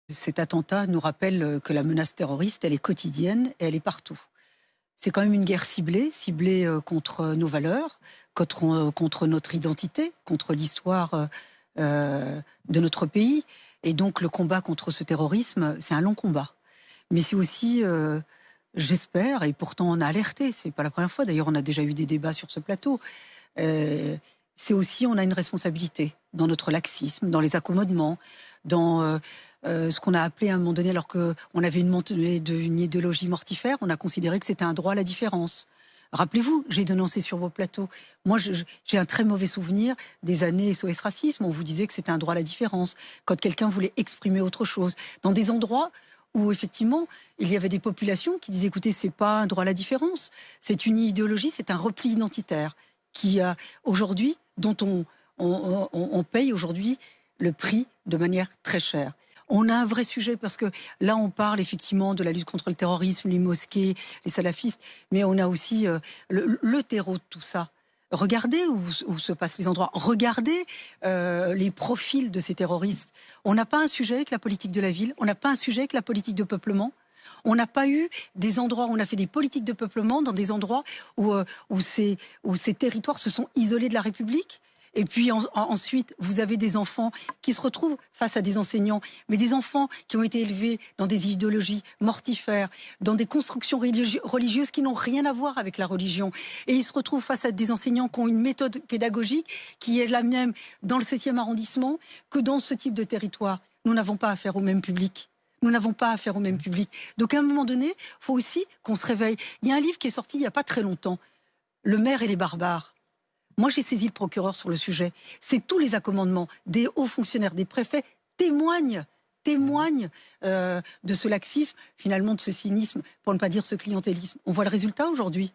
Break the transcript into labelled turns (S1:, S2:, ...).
S1: Cet attentat nous rappelle que la menace terroriste, elle est quotidienne et elle est partout. C'est quand même une guerre ciblée, contre nos valeurs, contre notre identité, contre l'histoire de notre pays. Et donc le combat contre ce terrorisme, c'est un long combat. Mais c'est aussi, j'espère, et pourtant on a alerté, c'est pas la première fois, d'ailleurs on a déjà eu des débats sur ce plateau, euh, c'est aussi, on a une responsabilité dans notre laxisme, dans les accommodements, dans ce qu'on a appelé à un moment donné, alors qu'on avait une montée d'une idéologie mortifère, on a considéré que c'était un droit à la différence. Rappelez-vous, j'ai dénoncé sur vos plateaux. Moi, j'ai un très mauvais souvenir des années SOS Racisme. On vous disait que c'était un droit à la différence. Quand quelqu'un voulait exprimer autre chose. Dans des endroits où, effectivement, il y avait des populations qui disaient, écoutez, c'est pas un droit à la différence. C'est une idéologie, c'est un repli identitaire qui, aujourd'hui, dont on paye aujourd'hui le prix de manière très chère. On a un vrai sujet parce que là, on parle effectivement de la lutte contre le terrorisme, les mosquées, les salafistes, mais on a aussi le terreau de tout ça. Regardez où se passent les endroits. Regardez les profils de ces terroristes. On n'a pas un sujet avec la politique de la ville. On n'a pas un sujet avec la politique de peuplement. On n'a pas eu des endroits où on a fait des politiques de peuplement dans des endroits où ces territoires se sont isolés de la République. Et puis ensuite, vous avez des enfants qui se retrouvent face à des enseignants, mais des enfants qui ont été élevés dans des idéologies mortifères, dans des constructions religieuses qui n'ont rien à voir avec la religion. Et ils se retrouvent face à des enseignants qui ont une méthode pédagogique qui est la même dans le 7e arrondissement que dans ce type de territoire. Nous n'avons pas affaire au même public. Nous n'avons pas affaire au même public. Donc à un moment donné, il faut aussi qu'on se réveille. Il y a un livre qui est sorti il n'y a pas très longtemps, Le maire et les barbares. Moi, j'ai saisi le procureur sur le sujet. C'est tous les accommodements des hauts fonctionnaires, des préfets témoignent de ce laxisme, finalement de ce cynisme, pour ne pas dire ce clientélisme. On voit le résultat aujourd'hui.